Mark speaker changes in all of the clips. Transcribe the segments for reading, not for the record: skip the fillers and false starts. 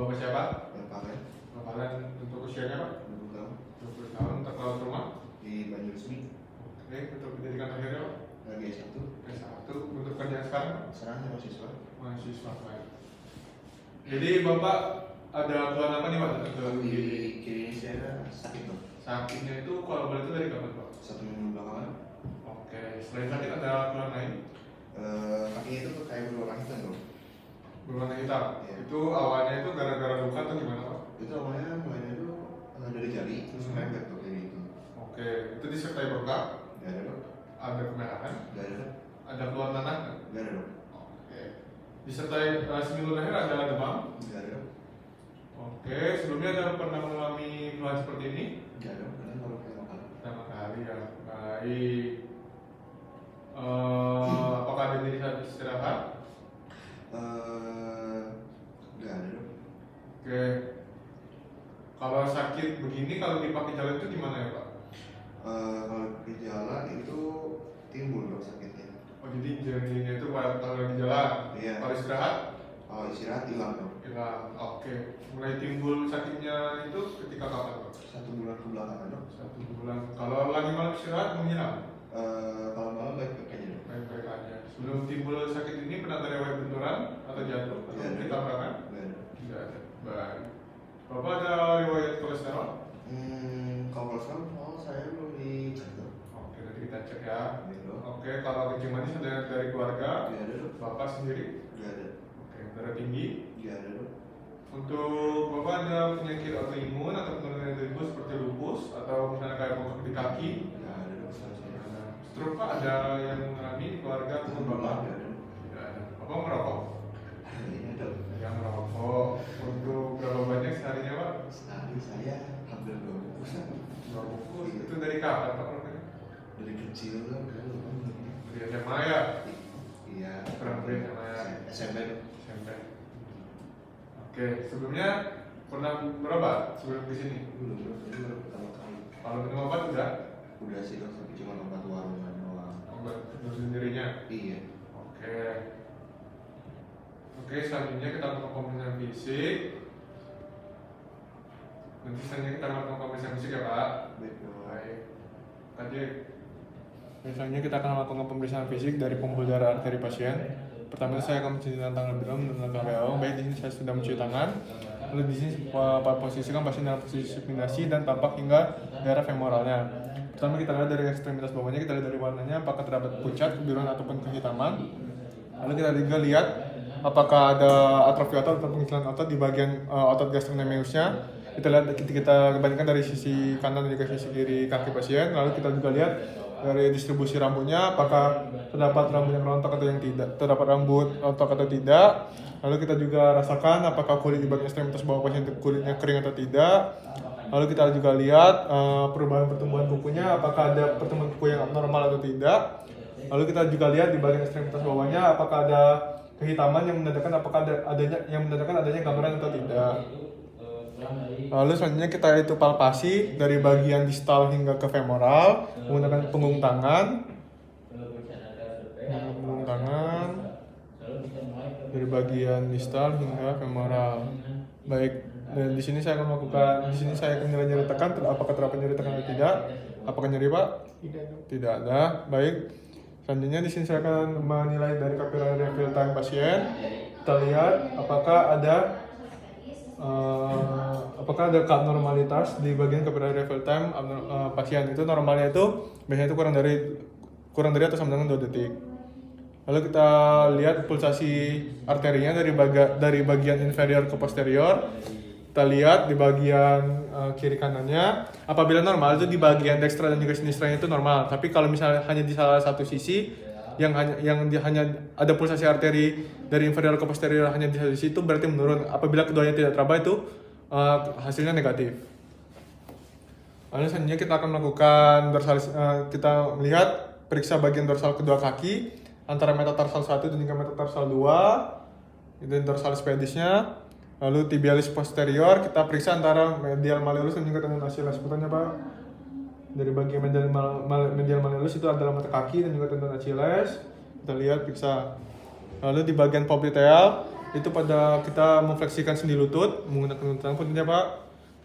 Speaker 1: Bapak siapa?
Speaker 2: Bapak Len.
Speaker 1: Bapak Len, untuk usianya Pak?
Speaker 2: 20 tahun.
Speaker 1: 20 tahun, untuk keluar rumah?
Speaker 2: Di Banyuresmi.
Speaker 1: Oke, untuk pendidikan akhirnya Pak?
Speaker 2: Lagi S1.
Speaker 1: S1, untuk kerjaan sekarang Pak?
Speaker 2: Sekarang saya mahasiswa.
Speaker 1: Mahasiswa Pak. Jadi Bapak ada keluhan apa nih Pak?
Speaker 2: Di kiri saya sakit dong.
Speaker 1: Sakitnya itu kalau boleh itu dari kapan Pak?
Speaker 2: 1 minggu belakangan.
Speaker 1: Oke, selain sakit ada keluhan lain?
Speaker 2: Kakinya itu kayak berwarna hitam dong.
Speaker 1: Berwarna hitam?
Speaker 2: Iya.
Speaker 1: Itu awalnya itu gara-gara luka atau gimana Pak?
Speaker 2: Itu awalnya mulainya itu dari jari terus merembet tuh kayak gitu.
Speaker 1: Oke, itu disertai bengkak?
Speaker 2: Gak ada dong.
Speaker 1: Ada kemerahan?
Speaker 2: Gak ada dong.
Speaker 1: Ada keluar nanah?
Speaker 2: Gak ada dong.
Speaker 1: Oke. Disertai seminggu terakhir ada demam?
Speaker 2: Gak ada dong.
Speaker 1: Oke, sebelumnya ada pernah mengalami keluhan seperti ini?
Speaker 2: Gak ada dong. Karena baru pertama kali.
Speaker 1: Pertama kali ya. Baik. Apakah ada diri saat istirahat?
Speaker 2: Gak ada dong.
Speaker 1: Oke. Kalau sakit begini, kalau dipakai jalan itu gimana ya Pak?
Speaker 2: Kalau gejala itu timbul dong sakitnya.
Speaker 1: Oh jadi jadinya itu kalau lagi jalan.
Speaker 2: Iya.
Speaker 1: Kalau istirahat?
Speaker 2: Kalau istirahat hilang dong.
Speaker 1: Hilang. Oke. Mulai timbul sakitnya itu ketika kapan Pak?
Speaker 2: 1 bulan kebelakangan dong.
Speaker 1: 1 bulan. Kalau lagi malam istirahat menghilang?
Speaker 2: Kalau malam baik-baik aja dong.
Speaker 1: Baik-baik aja. Sebelum timbul sakit ini pernah ada riwayat benturan atau jatuh atau
Speaker 2: Tidak ada.
Speaker 1: ketabrakan?
Speaker 2: Gak ada.
Speaker 1: Tidak ada. Baik. Bapak ada riwayat kolesterol?
Speaker 2: Kalau kolesterol saya belum dicek dong.
Speaker 1: Oke, nanti kita cek ya.
Speaker 2: Gitu.
Speaker 1: Oke, kalau kencing manis ada dari keluarga?
Speaker 2: Gak ada dong.
Speaker 1: Bapak sendiri?
Speaker 2: Gak ada.
Speaker 1: Oke, darah tinggi?
Speaker 2: Gak ada dong.
Speaker 1: Untuk Bapak ada penyakit autoimun atau penurunan tubuh seperti lupus atau misalnya kayak bengkak di kaki?
Speaker 2: Gak ada dong. Saya
Speaker 1: Ada. Stroke Pak ada yang mengalami di keluarga ataupun Bapak?
Speaker 2: Gak ada dong.
Speaker 1: Tidak ada. Bapak merokok?
Speaker 2: Ini ada.
Speaker 1: Yang merokok. Untuk berapa banyak seharinya Pak?
Speaker 2: Sehari saya hampir 2 bungkusan.
Speaker 1: 2 bungkus. Itu dari kapan Pak rokoknya?
Speaker 2: Dari kecil kan.
Speaker 1: Dari SMA ya?
Speaker 2: Iya.
Speaker 1: Kurang lebih sama ya.
Speaker 2: SMP.
Speaker 1: SMP. Oke, sebelumnya pernah berobat sebelum di sini?
Speaker 2: Belum dong. Ini baru pertama kali.
Speaker 1: Kalau minum obat udah?
Speaker 2: Udah sih dong. Tapi cuma obat warungan doang.
Speaker 1: Obat untuk sendirinya?
Speaker 2: Iya.
Speaker 1: Oke. Oke, selanjutnya kita lakukan pemeriksaan fisik. Nanti selanjutnya kita lakukan pemeriksaan fisik ya Pak.
Speaker 2: Baik dong.
Speaker 1: Baik. Tadi misalnya kita akan melakukan pemeriksaan fisik dari pembuluh darah arteri pasien. Pertama saya akan mencuci tangan terlebih dahulu menggunakan KPO. Baik, di sini saya sudah mencuci tangan. Lalu di sini posisikan pasien dalam posisi supinasi dan tampak hingga daerah femoralnya. Pertama kita lihat dari ekstremitas bawahnya, kita lihat dari warnanya apakah terdapat pucat, kebiruan ataupun kehitaman. Lalu kita juga lihat apakah ada atrofi otot atau pengecilan otot di bagian otot gastrocnemiusnya. Kita lihat kita bandingkan dari sisi kanan dan juga sisi kiri kaki pasien. Lalu kita juga lihat dari distribusi rambutnya apakah terdapat rambut yang rontok atau yang tidak, terdapat rambut rontok atau tidak. Lalu kita juga rasakan apakah kulit di bagian ekstremitas bawah pasien kulitnya kering atau tidak. Lalu kita juga lihat perubahan pertumbuhan kukunya, apakah ada pertumbuhan kuku yang abnormal atau tidak. Lalu kita juga lihat di bagian ekstremitas bawahnya apakah ada kehitaman yang menandakan apakah adanya gambaran atau tidak. Lalu selanjutnya kita itu palpasi dari bagian distal hingga ke femoral menggunakan punggung tangan. Dari bagian distal hingga femoral. Baik, dan di sini saya akan nyeri tekan, apakah terdapat nyeri tekan atau tidak? Apakah nyeri Pak? Tidak ada. Baik. Selanjutnya di sini saya akan menilai dari capillary refill time pasien. Kita lihat apakah ada keabnormalitas di bagian capillary refill time pasien. Itu normalnya itu biasanya itu kurang dari atau sama dengan 2 detik. Lalu kita lihat pulsasi arterinya dari bagian inferior ke posterior. Kita lihat di bagian kiri kanannya. Apabila normal itu di bagian dextra dan juga sinistranya itu normal. Tapi kalau misalnya hanya di salah satu sisi yang hanya ada pulsasi arteri dari inferior ke posterior hanya di satu sisi itu berarti menurun. Apabila keduanya tidak teraba itu hasilnya negatif. Lalu selanjutnya kita akan melakukan kita melihat periksa bagian dorsal kedua kaki antara metatarsal 1 dan juga metatarsal 2. Itu dorsalis pedisnya. Lalu tibialis posterior kita periksa antara medial malleolus dan juga tendon Achilles. Sebutannya Pak, dari bagian medial malleolus itu adalah mata kaki dan juga tendon Achilles. Kita lihat periksa. Lalu di bagian popliteal itu pada kita memfleksikan sendi lutut menggunakan tangan puntennya Pak.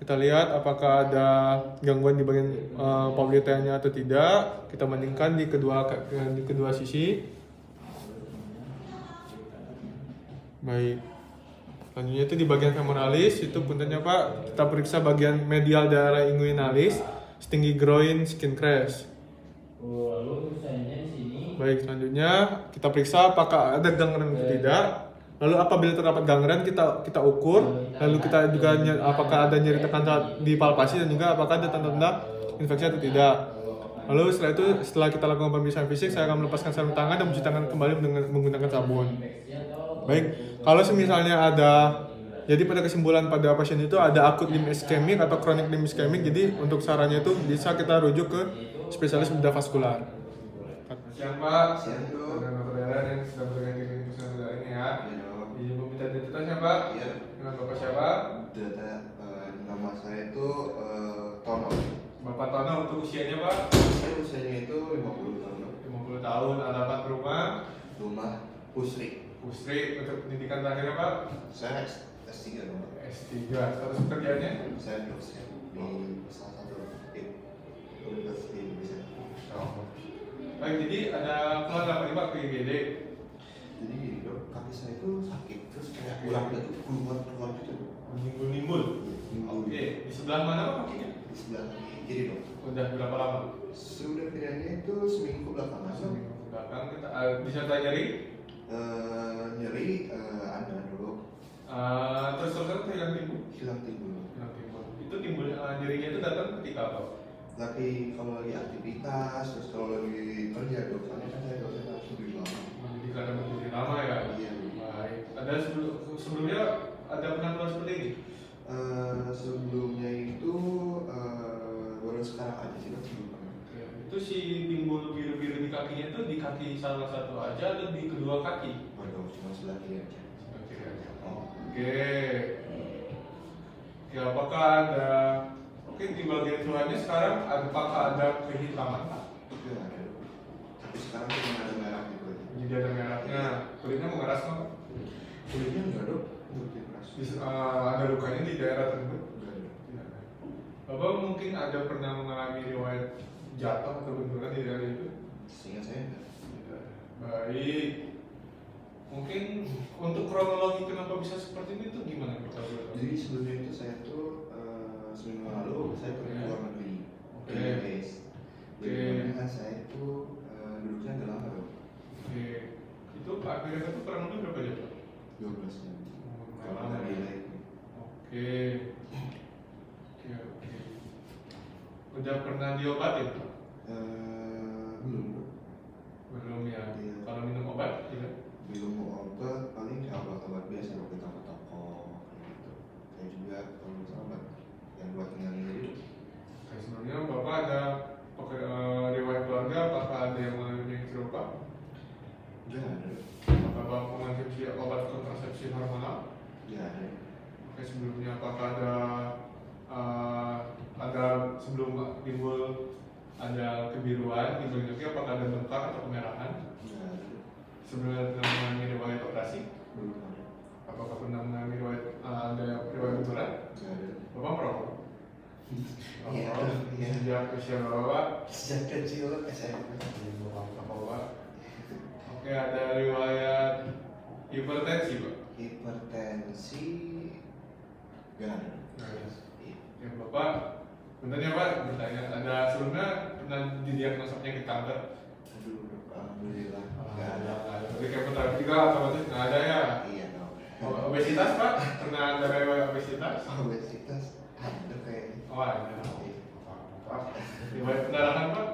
Speaker 1: Kita lihat apakah ada gangguan di bagian popliteanya atau tidak. Kita bandingkan di kedua sisi. Baik. Selanjutnya itu di bagian femoralis, itu puntennya Pak. Kita periksa bagian medial daerah inguinalis, setinggi groin skin crest. Baik, selanjutnya kita periksa apakah ada gangren atau tidak. Lalu apabila terdapat gangren kita ukur, lalu kita juga apakah ada nyeri tekan saat dipalpasi dan juga apakah ada tanda-tanda infeksi atau tidak. Lalu setelah kita lakukan pemeriksaan fisik, saya akan melepaskan sarung tangan dan mencuci tangan kembali dengan menggunakan sabun. Baik, kalau misalnya jadi pada kesimpulan pada pasien itu ada akut limb ischemic atau chronic limb ischemic, jadi untuk sarannya itu bisa kita rujuk ke spesialis bedah vaskular. Siang Pak,
Speaker 2: Siang Dok.
Speaker 1: dengan Bapak Dara yang sudah berganti dengan pusat bedah ini ya. Izin meminta identitasnya Pak.
Speaker 2: Iya.
Speaker 1: Dengan Bapak siapa?
Speaker 2: Data nama saya itu Tono.
Speaker 1: Bapak Tono untuk usianya Pak?
Speaker 2: Saya usianya itu 50 tahun.
Speaker 1: 50 tahun, alamat rumah?
Speaker 2: Rumah Pusri.
Speaker 1: Pusri, untuk pendidikan terakhirnya Pak?
Speaker 2: Saya S3 dong.
Speaker 1: S3, status pekerjaannya?
Speaker 2: Saya dosen di salah satu universitas di Indonesia.
Speaker 1: Oh. Baik, jadi ada keluhan apa nih Pak ke IGD?
Speaker 2: Jadi gini Dok, kaki saya itu sakit terus kayak ulangnya tuh keluar gitu.
Speaker 1: Nimbul-nimbul? Oke, di sebelah mana Pak kakinya?
Speaker 2: Di sebelah kiri Dok.
Speaker 1: Udah berapa lama?
Speaker 2: Sudah kayaknya itu seminggu belakangan.
Speaker 1: Seminggu belakang kita disertai nyeri?
Speaker 2: Nyeri ada Dok.
Speaker 1: Terus-terusan hilang timbul?
Speaker 2: Hilang timbul.
Speaker 1: Hilang timbul. Itu timbul nyerinya itu datang ketika apa?
Speaker 2: Lagi kalau lagi aktivitas, terus kalau lagi kerja Dok, soalnya kan saya dosen langsung di lama.
Speaker 1: Jadi karena berdiri lama ya?
Speaker 2: Iya.
Speaker 1: Baik. Ada sebelumnya ada penampilan seperti ini?
Speaker 2: Sebelumnya itu baru sekarang aja sih Dok, belum pernah.
Speaker 1: Ya, itu si timbul biru-biru di kakinya itu di kaki salah satu aja atau di kedua kaki?
Speaker 2: Waduh, cuma sebelah kiri aja.
Speaker 1: Sebelah kiri aja.
Speaker 2: Oh.
Speaker 1: Oke. Ya, apakah ada di bagian keluarnya sekarang apakah ada kehitaman Pak?
Speaker 2: Itu ada Dok. Tapi sekarang cuma ada merah gitu aja.
Speaker 1: Jadi ada merahnya, kulitnya mengeras nggak Pak?
Speaker 2: Kulitnya enggak Dok, kulitnya keras.
Speaker 1: Ada lukanya di daerah tertentu?
Speaker 2: Enggak ada.
Speaker 1: Tidak ada. Bapak mungkin ada pernah mengalami riwayat jatuh atau benturan di daerah itu?
Speaker 2: Seingat saya enggak.
Speaker 1: Tidak ada. Baik. Mungkin untuk kronologi kenapa bisa seperti ini tuh gimana Pak?
Speaker 2: Jadi sebelumnya itu saya tuh seminggu lalu saya pergi ke luar negeri.
Speaker 1: Oke.
Speaker 2: Ke US. Jadi kan saya itu duduknya agak lama Dok.
Speaker 1: Oke. Itu Pak Amerika itu kurang lebih berapa jam Pak?
Speaker 2: 12 jam. Kalau
Speaker 1: Lama
Speaker 2: nggak
Speaker 1: ya?
Speaker 2: delay.
Speaker 1: Oke. Udah pernah diobatin Pak?
Speaker 2: Belum Dok.
Speaker 1: Belum ya.
Speaker 2: Iya.
Speaker 1: Kalau minum obat tidak?
Speaker 2: Belum mau obat, paling kayak obat-obat biasa Dok, kita ke toko gitu. Saya juga kalau misalnya obat yang buat ngilangin nyeri Dok.
Speaker 1: Oke, sebelumnya Bapak ada riwayat keluarga, apakah ada yang mengalami penyakit serupa?
Speaker 2: Enggak ada Dok.
Speaker 1: Apakah Bapak mengonsumsi obat kontrasepsi hormonal?
Speaker 2: Enggak ada.
Speaker 1: Oke, sebelumnya apakah ada sebelum timbul ada kebiruan di bagian kaki, apakah ada bengkak atau kemerahan?
Speaker 2: Enggak ada Dok.
Speaker 1: Sebelumnya pernah mengalami riwayat operasi?
Speaker 2: Belum ada.
Speaker 1: Apakah pernah mengalami riwayat ada riwayat benturan?
Speaker 2: Enggak ada Dok.
Speaker 1: Bapak merokok?
Speaker 2: Iya, iya.
Speaker 1: Sejak usia Bapak?
Speaker 2: Sejak kecil SMP.
Speaker 1: Bapak? Oke, ada riwayat hipertensi Pak?
Speaker 2: Hipertensi enggak ada.
Speaker 1: Nggak ada.
Speaker 2: Iya.
Speaker 1: Ya Bapak, bentar ya Pak, bertanya, ada sebelumnya pernah didiagnosa penyakit kanker?
Speaker 2: Aduh Dok, alhamdulillah enggak ada.
Speaker 1: Jadi kayak pertama juga otomatis nggak ada ya?
Speaker 2: Iya Dok.
Speaker 1: Obesitas Pak? Pernah ada riwayat obesitas?
Speaker 2: Obesitas ada kayaknya.
Speaker 1: Oh ada. Pak, riwayat pendarahan Pak?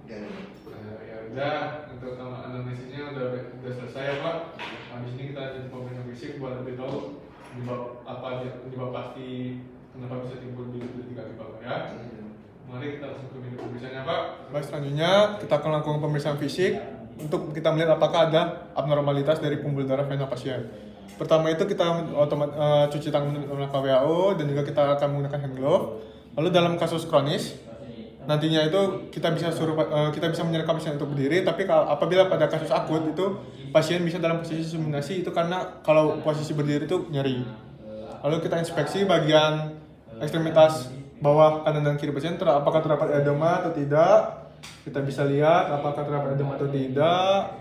Speaker 2: Enggak ada Dok.
Speaker 1: Ya udah, untuk anamnesisnya udah selesai ya Pak. Habis ini kita lanjut pemeriksaan fisik buat lebih tahu penyebab pasti kenapa bisa timbul di kaki Bapak ya. Mari kita langsung ke menu pemeriksaannya Pak. Baik, selanjutnya kita akan lakukan pemeriksaan fisik untuk kita melihat apakah ada abnormalitas dari pembuluh darah vena pasien. Pertama itu kita cuci tangan menggunakan WHO dan juga kita akan menggunakan hand glove. Lalu dalam kasus kronis nantinya itu kita bisa kita bisa menyerahkan pasien untuk berdiri, tapi apabila pada kasus akut itu pasien bisa dalam posisi subminasi itu karena kalau posisi berdiri itu nyeri. Lalu kita inspeksi bagian ekstremitas bawah kanan dan kiri pasien apakah terdapat edema atau tidak. Kita bisa lihat apakah terdapat edema atau tidak.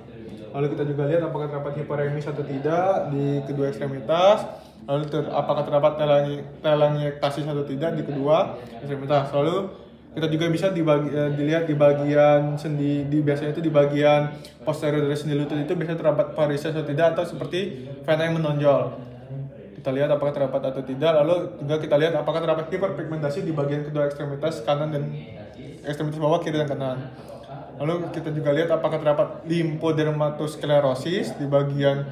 Speaker 1: Lalu kita juga lihat apakah terdapat hiperemis atau tidak di kedua ekstremitas. Lalu apakah terdapat telangiektasis atau tidak di kedua ekstremitas. Lalu kita juga bisa dilihat di bagian sendi, biasanya itu di bagian posterior dari sendi lutut itu biasanya terdapat varises atau tidak, atau seperti vena yang menonjol. Kita lihat apakah terdapat atau tidak. Lalu juga kita lihat apakah terdapat hiperpigmentasi di bagian kedua ekstremitas kanan dan ekstremitas bawah kiri dan kanan. Lalu kita juga lihat apakah terdapat limfodermatosklerosis di bagian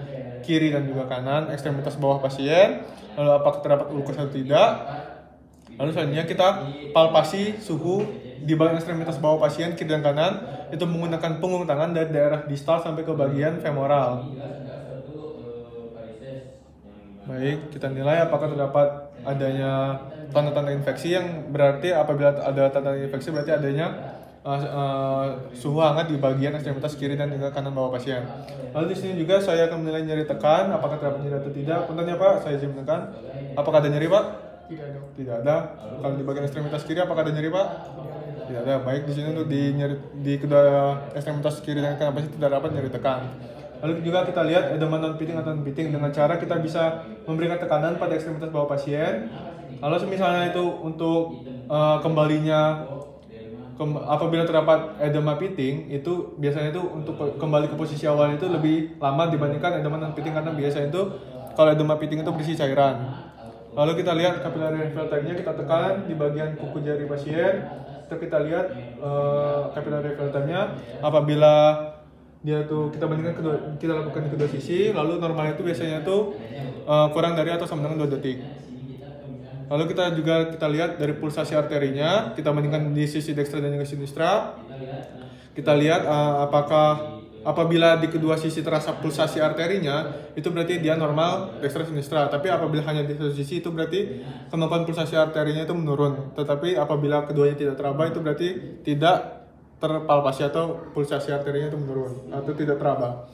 Speaker 1: kiri dan juga kanan ekstremitas bawah pasien. Lalu apakah terdapat ulkus atau tidak. Lalu selanjutnya kita palpasi suhu di bagian ekstremitas bawah pasien kiri dan kanan itu menggunakan punggung tangan dari daerah distal sampai ke bagian femoral. Baik, kita nilai apakah terdapat adanya tanda-tanda infeksi, yang berarti apabila ada tanda infeksi berarti adanya suhu hangat di bagian ekstremitas kiri dan juga kanan bawah pasien. Lalu di sini juga saya akan menilai nyeri tekan, apakah terdapat nyeri atau tidak. Punten ya Pak, saya izin menekan. Apakah ada nyeri Pak? Tidak ada. Kalau di bagian ekstremitas kiri apakah ada nyeri Pak? Tidak ada. Baik, di sini untuk di kedua ekstremitas kiri dan kanan pasien tidak dapat nyeri tekan. Lalu juga kita lihat edema non pitting atau non pitting dengan cara kita bisa memberikan tekanan pada ekstremitas bawah pasien. Lalu misalnya itu untuk kembalinya apabila terdapat edema pitting itu biasanya itu untuk kembali ke posisi awal itu lebih lama dibandingkan edema non pitting, karena biasanya itu kalau edema pitting itu berisi cairan. Lalu kita lihat capillary fill type-nya, kita tekan di bagian kuku jari pasien. Terus kita lihat capillary fill type-nya apabila dia tuh kita bandingkan kita lakukan di kedua sisi, lalu normal itu biasanya tuh kurang dari atau sama dengan 2 detik. Lalu kita lihat dari pulsasi arterinya, kita bandingkan di sisi dekstra dan juga sinistra. Kita lihat apabila di kedua sisi terasa pulsasi arterinya, itu berarti dia normal dekstra sinistra. Tapi apabila hanya di satu sisi itu berarti kemampuan pulsasi arterinya itu menurun. Tetapi apabila keduanya tidak teraba itu berarti tidak terpalpasi atau pulsasi arterinya itu menurun atau tidak teraba.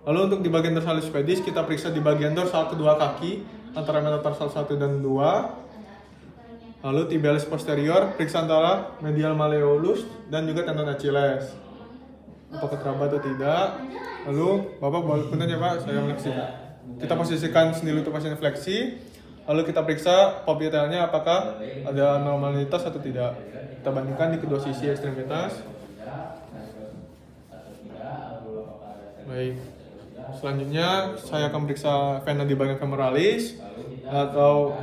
Speaker 1: Lalu untuk di bagian dorsalis pedis kita periksa di bagian dorsal kedua kaki antara metatarsal 1 dan 2. Lalu tibialis posterior periksa antara medial malleolus dan juga tendon Achilles. Apakah teraba atau tidak. Lalu Bapak boleh punten ya Pak, saya fleksikan. Kita posisikan sendi lutut pasien fleksi. Lalu kita periksa poplitealnya apakah ada normalitas atau tidak. Kita bandingkan di kedua sisi ekstremitas. Baik. Selanjutnya saya akan periksa vena di bagian femoralis atau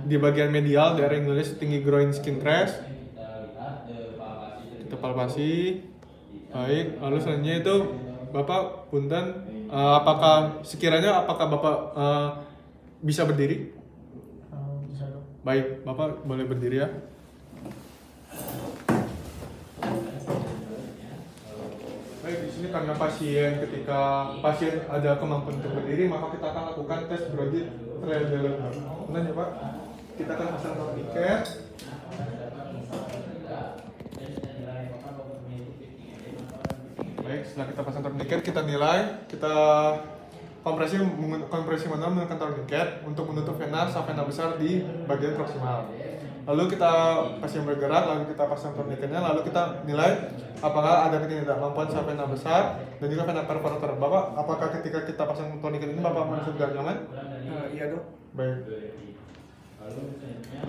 Speaker 1: di bagian medial daerah yang nulis tinggi groin skin crest. Kita palpasi. Baik, lalu selanjutnya itu Bapak punten, apakah Bapak bisa berdiri?
Speaker 3: Bisa dong.
Speaker 1: Baik, Bapak boleh berdiri ya. Baik, di sini karena ketika pasien ada kemampuan untuk berdiri, maka kita akan lakukan tes Brody trial Delaware. Benar ya Pak? Kita akan pasang torniket. Baik, setelah kita pasang torniket, kita nilai, kita kompresi manual menggunakan torniket untuk menutup vena vena besar di bagian proksimal. Lalu kita pasien bergerak, lalu kita pasang torniketnya, lalu kita nilai apakah ada ketidakmampuan vena besar dan juga vena perforator. Bapak, apakah ketika kita pasang torniket ini Bapak merasa tidak nyaman?
Speaker 3: Iya dong.
Speaker 1: Baik.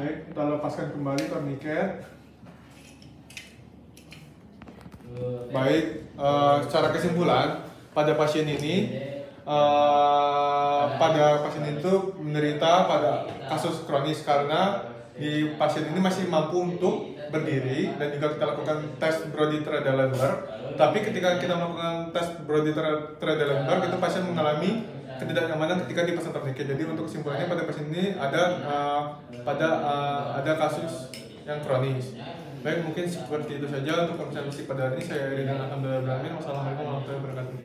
Speaker 1: Baik, kita lepaskan kembali torniket. Baik, secara kesimpulan pada pasien ini itu menderita pada kasus kronis karena di pasien ini masih mampu untuk berdiri dan juga kita lakukan tes Brody trial Delaware. Tapi ketika kita melakukan tes Brody trial Delaware itu pasien mengalami ketidaknyamanan ketika dipasang torniket. Jadi untuk kesimpulannya pada pasien ini ada kasus yang kronis. Baik, mungkin seperti itu saja untuk pemeriksaan fisik pada hari ini. Saya Ridwan Alhamdulillah. Wassalamualaikum warahmatullahi wabarakatuh.